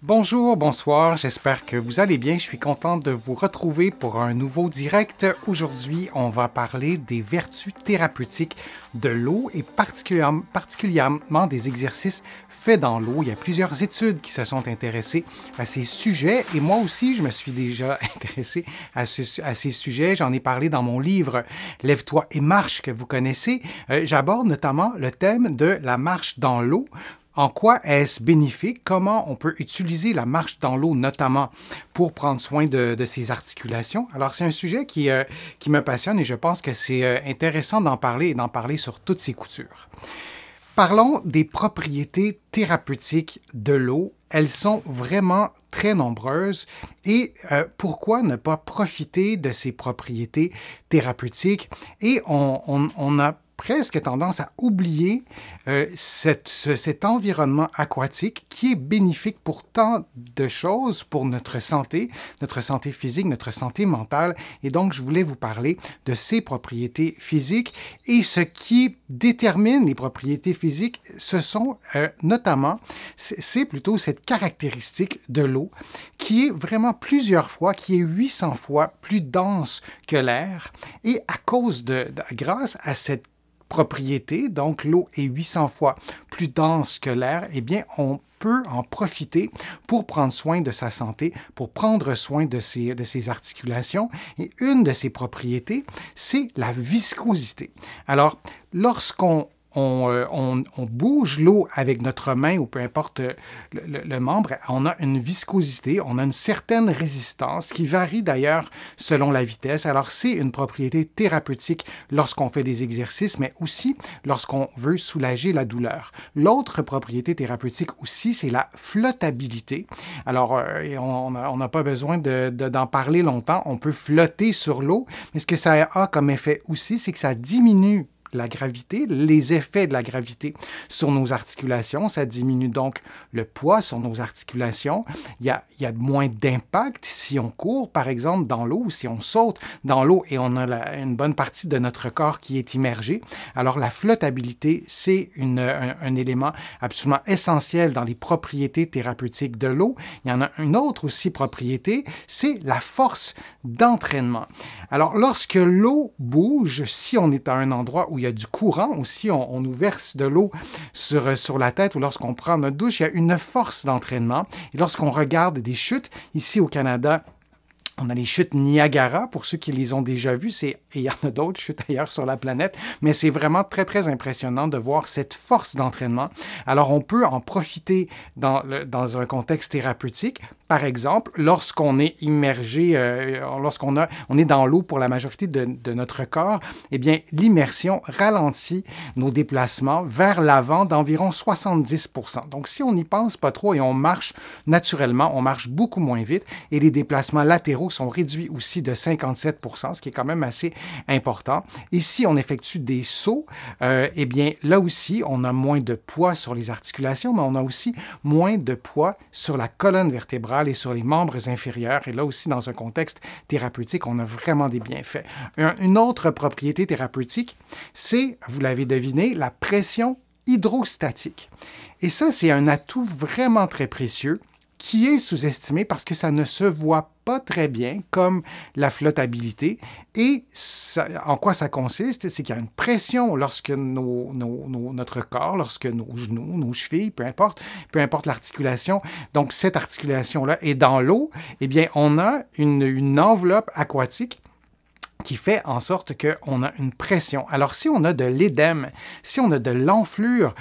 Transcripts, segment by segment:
Bonjour, bonsoir, j'espère que vous allez bien. Je suis content de vous retrouver pour un nouveau direct. Aujourd'hui, on va parler des vertus thérapeutiques de l'eau et particulièrement des exercices faits dans l'eau. Il y a plusieurs études qui se sont intéressées à ces sujets et moi aussi, je me suis déjà intéressé à ces sujets. J'en ai parlé dans mon livre Lève-toi et marche que vous connaissez. J'aborde notamment le thème de la marche dans l'eau. En quoi est-ce bénéfique? Comment on peut utiliser la marche dans l'eau, notamment pour prendre soin de ses articulations? Alors, c'est un sujet qui me passionne et je pense que c'est intéressant d'en parler et d'en parler sur toutes ses coutures. Parlons des propriétés thérapeutiques de l'eau. Elles sont vraiment très nombreuses et pourquoi ne pas profiter de ces propriétés thérapeutiques? Et on a presque tendance à oublier cet environnement aquatique qui est bénéfique pour tant de choses pour notre santé physique, notre santé mentale. Et donc, je voulais vous parler de ces propriétés physiques. Et ce qui détermine les propriétés physiques, ce sont notamment, c'est plutôt cette caractéristique de l'eau qui est vraiment plusieurs fois, qui est 800 fois plus dense que l'air. Et à cause grâce à cette propriété, donc l'eau est 800 fois plus dense que l'air, eh bien, on peut en profiter pour prendre soin de sa santé, pour prendre soin de ses articulations. Et une de ces propriétés, c'est la viscosité. Alors, lorsqu'on bouge l'eau avec notre main ou peu importe le membre, on a une viscosité, on a une certaine résistance qui varie d'ailleurs selon la vitesse. Alors, c'est une propriété thérapeutique lorsqu'on fait des exercices, mais aussi lorsqu'on veut soulager la douleur. L'autre propriété thérapeutique aussi, c'est la flottabilité. Alors, on n'a pas besoin d'en parler longtemps. On peut flotter sur l'eau, mais ce que ça a comme effet aussi, c'est que ça diminue la gravité, les effets de la gravité sur nos articulations. Ça diminue donc le poids sur nos articulations. Il y a moins d'impact si on court, par exemple, dans l'eau, si on saute dans l'eau et on a une bonne partie de notre corps qui est immergé. Alors, la flottabilité, c'est un élément absolument essentiel dans les propriétés thérapeutiques de l'eau. Il y en a une autre aussi propriété, c'est la force d'entraînement. Alors, lorsque l'eau bouge, si on est à un endroit où il y a du courant aussi, on nous verse de l'eau sur la tête ou lorsqu'on prend notre douche, il y a une force d'entraînement. Et lorsqu'on regarde des chutes, ici au Canada, on a les chutes Niagara, pour ceux qui les ont déjà vues, et il y en a d'autres chutes ailleurs sur la planète, mais c'est vraiment très, très impressionnant de voir cette force d'entraînement. Alors, on peut en profiter dans un contexte thérapeutique. Par exemple, lorsqu'on est immergé, on est dans l'eau pour la majorité de notre corps, eh bien, l'immersion ralentit nos déplacements vers l'avant d'environ 70%. Donc, si on n'y pense pas trop et on marche naturellement, on marche beaucoup moins vite et les déplacements latéraux sont réduits aussi de 57%, ce qui est quand même assez important. Et si on effectue des sauts, eh bien, là aussi, on a moins de poids sur les articulations, mais on a aussi moins de poids sur la colonne vertébrale et sur les membres inférieurs. Et là aussi, dans un contexte thérapeutique, on a vraiment des bienfaits. Une autre propriété thérapeutique, c'est, vous l'avez deviné, la pression hydrostatique. Et ça, c'est un atout vraiment très précieux qui est sous-estimé parce que ça ne se voit pas très bien comme la flottabilité. Et en quoi ça consiste? C'est qu'il y a une pression lorsque notre corps, lorsque nos genoux, nos chevilles, peu importe l'articulation, donc cette articulation-là est dans l'eau, eh bien, on a une enveloppe aquatique qui fait en sorte qu'on a une pression. Alors, si on a de l'édème, si on a de l'enflure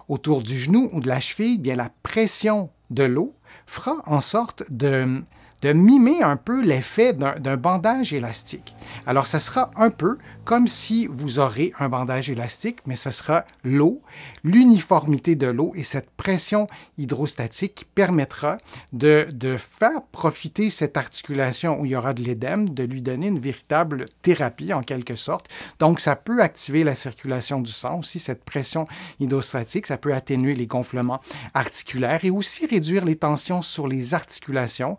autour du genou ou de la cheville, bien la pression de l'eau fera en sorte de mimer un peu l'effet d'un bandage élastique. Alors, ça sera un peu comme si vous aurez un bandage élastique, mais ce sera l'eau, l'uniformité de l'eau et cette pression hydrostatique qui permettra de faire profiter cette articulation où il y aura de l'édème, de lui donner une véritable thérapie en quelque sorte. Donc, ça peut activer la circulation du sang aussi, cette pression hydrostatique, ça peut atténuer les gonflements articulaires et aussi réduire les tensions sur les articulations.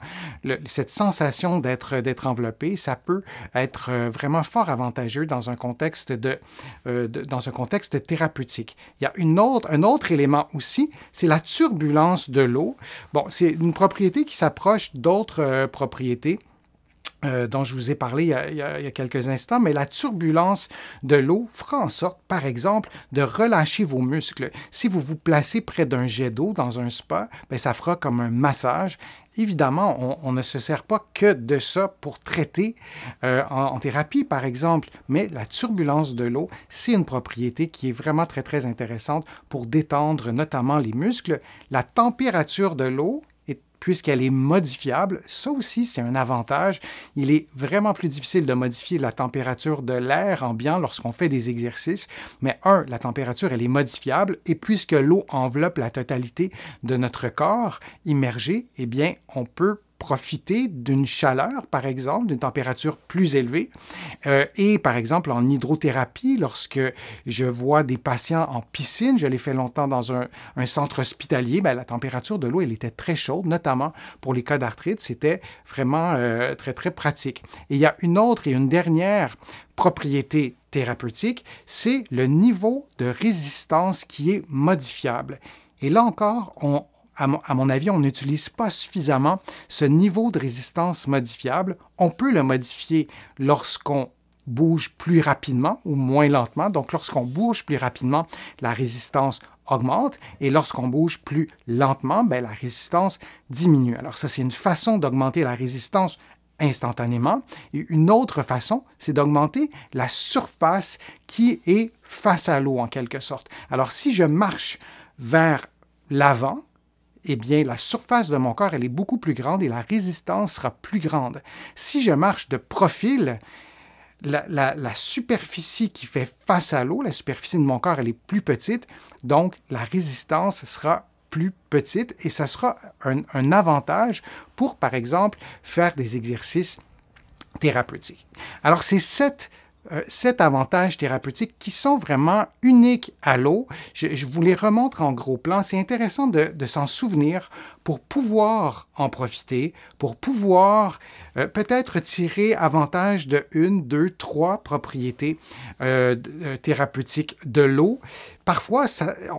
cette sensation d'être enveloppé, ça peut être vraiment fort avantageux dans un contexte dans un contexte thérapeutique. Il y a un autre élément aussi, c'est la turbulence de l'eau. Bon, c'est une propriété qui s'approche d'autres propriétés dont je vous ai parlé il y a quelques instants, mais la turbulence de l'eau fera en sorte, par exemple, de relâcher vos muscles. Si vous vous placez près d'un jet d'eau dans un spa, bien, ça fera comme un massage. Évidemment, on ne se sert pas que de ça pour traiter en thérapie, par exemple, mais la turbulence de l'eau, c'est une propriété qui est vraiment très, très intéressante pour détendre notamment les muscles. La température de l'eau, puisqu'elle est modifiable, ça aussi, c'est un avantage. Il est vraiment plus difficile de modifier la température de l'air ambiant lorsqu'on fait des exercices. Mais la température, elle est modifiable, et puisque l'eau enveloppe la totalité de notre corps immergé, eh bien, on peut profiter d'une chaleur, par exemple, d'une température plus élevée. Et par exemple, en hydrothérapie, lorsque je vois des patients en piscine, je l'ai fait longtemps dans un centre hospitalier, bien, la température de l'eau, elle était très chaude, notamment pour les cas d'arthrite. C'était vraiment très, très pratique. Et il y a une autre et une dernière propriété thérapeutique, c'est le niveau de résistance qui est modifiable. Et là encore, à mon avis, on n'utilise pas suffisamment ce niveau de résistance modifiable. On peut le modifier lorsqu'on bouge plus rapidement ou moins lentement. Donc, lorsqu'on bouge plus rapidement, la résistance augmente, et lorsqu'on bouge plus lentement, bien, la résistance diminue. Alors ça, c'est une façon d'augmenter la résistance instantanément. Et une autre façon, c'est d'augmenter la surface qui est face à l'eau, en quelque sorte. Alors, si je marche vers l'avant, eh bien, la surface de mon corps, elle est beaucoup plus grande et la résistance sera plus grande. Si je marche de profil, la superficie qui fait face à l'eau, la superficie de mon corps, elle est plus petite, donc la résistance sera plus petite, et ça sera un avantage pour, par exemple, faire des exercices thérapeutiques. Alors, c'est sept avantages thérapeutiques qui sont vraiment uniques à l'eau. Je vous les remontre en gros plan. C'est intéressant de s'en souvenir pour pouvoir en profiter, pour pouvoir peut-être tirer avantage de 1, 2, 3 propriétés thérapeutiques de l'eau. Parfois,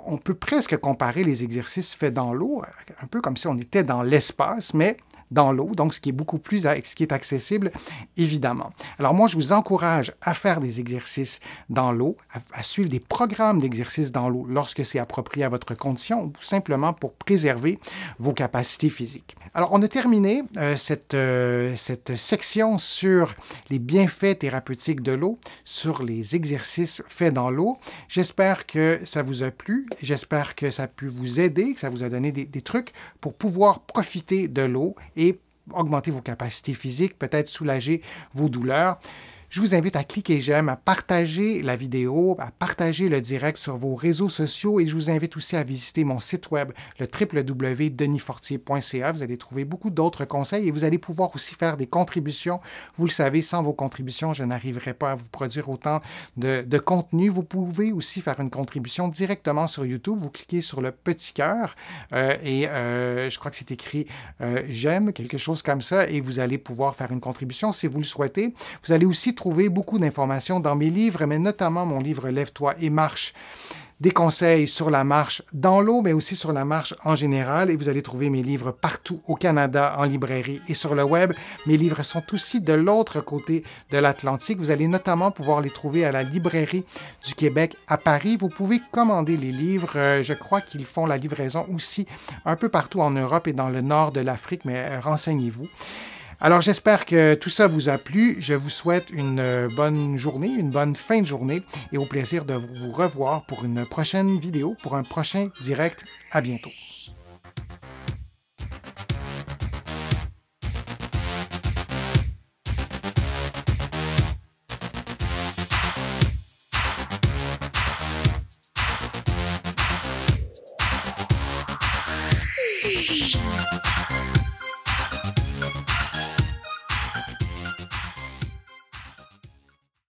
on peut presque comparer les exercices faits dans l'eau, un peu comme si on était dans l'espace, mais dans l'eau, donc ce qui est accessible, évidemment. Alors moi, je vous encourage à faire des exercices dans l'eau, à suivre des programmes d'exercices dans l'eau lorsque c'est approprié à votre condition, ou simplement pour préserver vos capacités physiques. Alors, on a terminé cette section sur les bienfaits thérapeutiques de l'eau, sur les exercices faits dans l'eau. J'espère que ça vous a plu, j'espère que ça a pu vous aider, que ça vous a donné des trucs pour pouvoir profiter de l'eau et augmenter vos capacités physiques, peut-être soulager vos douleurs. Je vous invite à cliquer j'aime, à partager la vidéo, à partager le direct sur vos réseaux sociaux, et je vous invite aussi à visiter mon site web, le www.denisfortier.ca. Vous allez trouver beaucoup d'autres conseils et vous allez pouvoir aussi faire des contributions. Vous le savez, sans vos contributions, je n'arriverai pas à vous produire autant de contenu. Vous pouvez aussi faire une contribution directement sur YouTube. Vous cliquez sur le petit cœur et je crois que c'est écrit j'aime, quelque chose comme ça, et vous allez pouvoir faire une contribution si vous le souhaitez. Vous allez aussi trouver beaucoup d'informations dans mes livres, mais notamment mon livre Lève-toi et marche. Des conseils sur la marche dans l'eau, mais aussi sur la marche en général. Et vous allez trouver mes livres partout au Canada, en librairie et sur le web. Mes livres sont aussi de l'autre côté de l'Atlantique. Vous allez notamment pouvoir les trouver à la librairie du Québec à Paris. Vous pouvez commander les livres. Je crois qu'ils font la livraison aussi un peu partout en Europe et dans le nord de l'Afrique, mais renseignez-vous. Alors, j'espère que tout ça vous a plu. Je vous souhaite une bonne journée, une bonne fin de journée, et au plaisir de vous revoir pour une prochaine vidéo, pour un prochain direct. À bientôt.